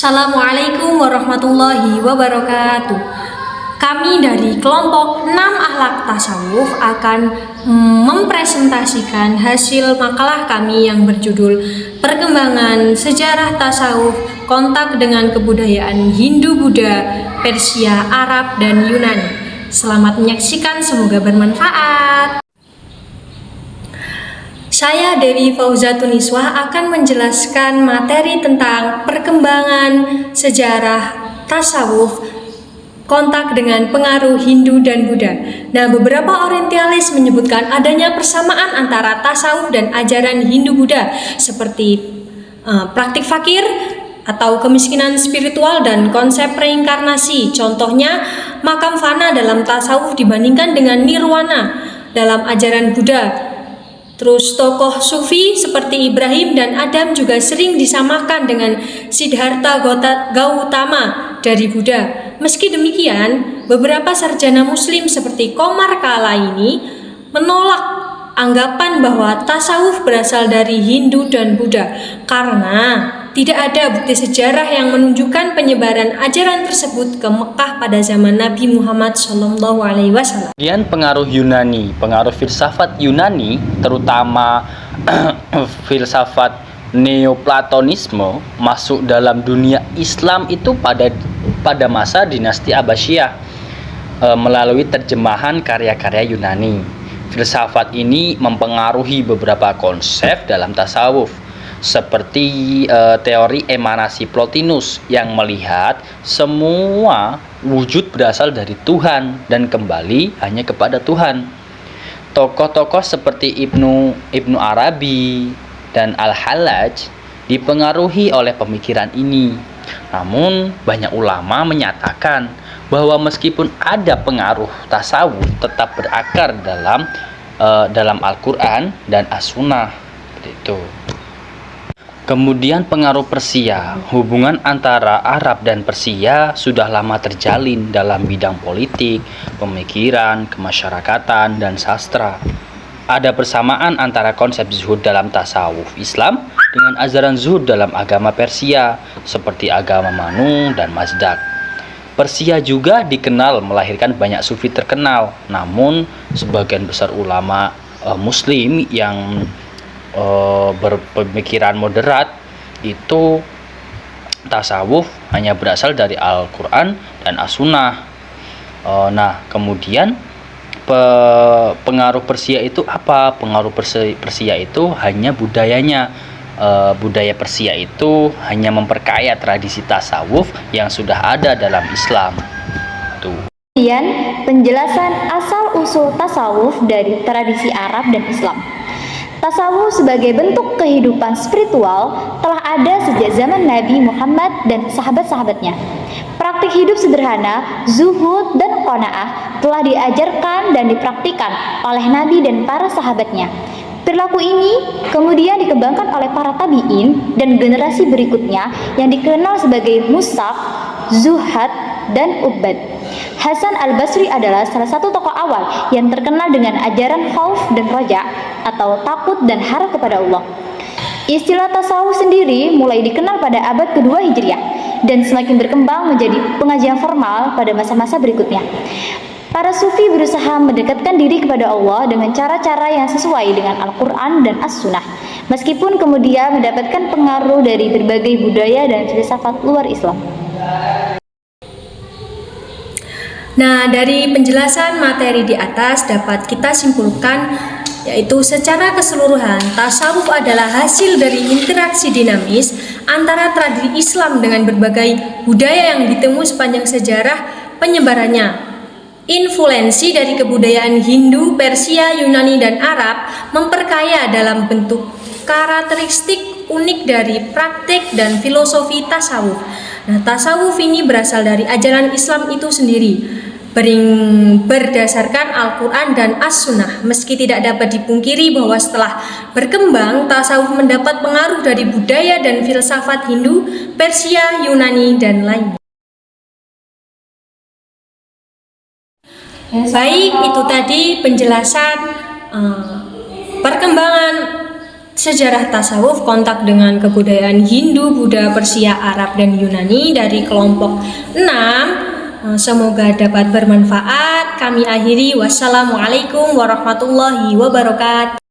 Assalamualaikum warahmatullahi wabarakatuh. Kami dari kelompok 6 Akhlak Tasawuf akan mempresentasikan hasil makalah kami yang berjudul Perkembangan Sejarah Tasawuf Kontak dengan Kebudayaan Hindu-Buddha, Persia, Arab, dan Yunani. Selamat menyaksikan, semoga bermanfaat. Saya Dewi Fauzatun Niswah akan menjelaskan materi tentang perkembangan sejarah tasawuf kontak dengan pengaruh Hindu dan Buddha. Nah, beberapa orientalis menyebutkan adanya persamaan antara tasawuf dan ajaran Hindu-Buddha seperti praktik fakir atau kemiskinan spiritual dan konsep reinkarnasi. Contohnya, makam fana dalam tasawuf dibandingkan dengan nirwana dalam ajaran Buddha. Terus tokoh sufi seperti Ibrahim dan Adam juga sering disamakan dengan Siddhartha Gautama dari Buddha. Meski demikian, beberapa sarjana muslim seperti Komar Kalaini menolak anggapan bahwa tasawuf berasal dari Hindu dan Buddha karena tidak ada bukti sejarah yang menunjukkan penyebaran ajaran tersebut ke Mekah pada zaman Nabi Muhammad SAW. Kemudian pengaruh Yunani, pengaruh filsafat Yunani, terutama filsafat Neoplatonisme masuk dalam dunia Islam itu pada masa dinasti Abbasiyah melalui terjemahan karya-karya Yunani. Filsafat ini mempengaruhi beberapa konsep dalam tasawuf, seperti teori emanasi Plotinus yang melihat semua wujud berasal dari Tuhan dan kembali hanya kepada Tuhan. Tokoh-tokoh seperti Ibnu Arabi dan Al-Hallaj dipengaruhi oleh pemikiran ini. Namun banyak ulama menyatakan bahwa meskipun ada pengaruh tasawuf, tetap berakar dalam Al-Quran dan As-Sunnah. Itu. Kemudian pengaruh Persia. Hubungan antara Arab dan Persia sudah lama terjalin dalam bidang politik, pemikiran, kemasyarakatan, dan sastra. Ada persamaan antara konsep zuhud dalam tasawuf Islam dengan ajaran zuhud dalam agama Persia, seperti agama Manu dan Mazdak. Persia juga dikenal melahirkan banyak sufi terkenal, namun sebagian besar ulama muslim yang berpemikiran moderat itu tasawuf hanya berasal dari Al-Quran dan As-Sunnah. Nah, kemudian pengaruh Persia itu apa? Pengaruh Persia itu hanya budayanya. Budaya Persia itu hanya memperkaya tradisi tasawuf yang sudah ada dalam Islam. Tuh. Kemudian penjelasan asal-usul tasawuf dari tradisi Arab dan Islam. Tasawuf sebagai bentuk kehidupan spiritual telah ada sejak zaman Nabi Muhammad dan sahabat-sahabatnya. Praktik hidup sederhana, zuhud, dan qanaah telah diajarkan dan dipraktikkan oleh Nabi dan para sahabatnya. Perilaku ini kemudian dikembangkan oleh para tabi'in dan generasi berikutnya yang dikenal sebagai Musaf, Zuhad, dan Ubad. Hasan al-Basri adalah salah satu tokoh awal yang terkenal dengan ajaran khauf dan raja atau takut dan harap kepada Allah. Istilah tasawuf sendiri mulai dikenal pada abad kedua Hijriah dan semakin berkembang menjadi pengajian formal pada masa-masa berikutnya. Para sufi berusaha mendekatkan diri kepada Allah dengan cara-cara yang sesuai dengan Al-Quran dan As-Sunnah, meskipun kemudian mendapatkan pengaruh dari berbagai budaya dan filsafat luar Islam. Nah, dari penjelasan materi di atas dapat kita simpulkan yaitu secara keseluruhan tasawuf adalah hasil dari interaksi dinamis antara tradisi Islam dengan berbagai budaya yang ditemui sepanjang sejarah penyebarannya. Influensi dari kebudayaan Hindu, Persia, Yunani, dan Arab memperkaya dalam bentuk karakteristik unik dari praktik dan filosofi tasawuf. Nah, tasawuf ini berasal dari ajaran Islam itu sendiri, berdasarkan Al-Quran dan As-Sunnah. Meski tidak dapat dipungkiri bahwa setelah berkembang, tasawuf mendapat pengaruh dari budaya dan filsafat Hindu, Persia, Yunani, dan lainnya. Baik, itu tadi penjelasan perkembangan sejarah tasawuf, kontak dengan kebudayaan Hindu, Buddha, Persia, Arab, dan Yunani dari kelompok 6. Semoga dapat bermanfaat. Kami akhiri. Wassalamualaikum warahmatullahi wabarakatuh.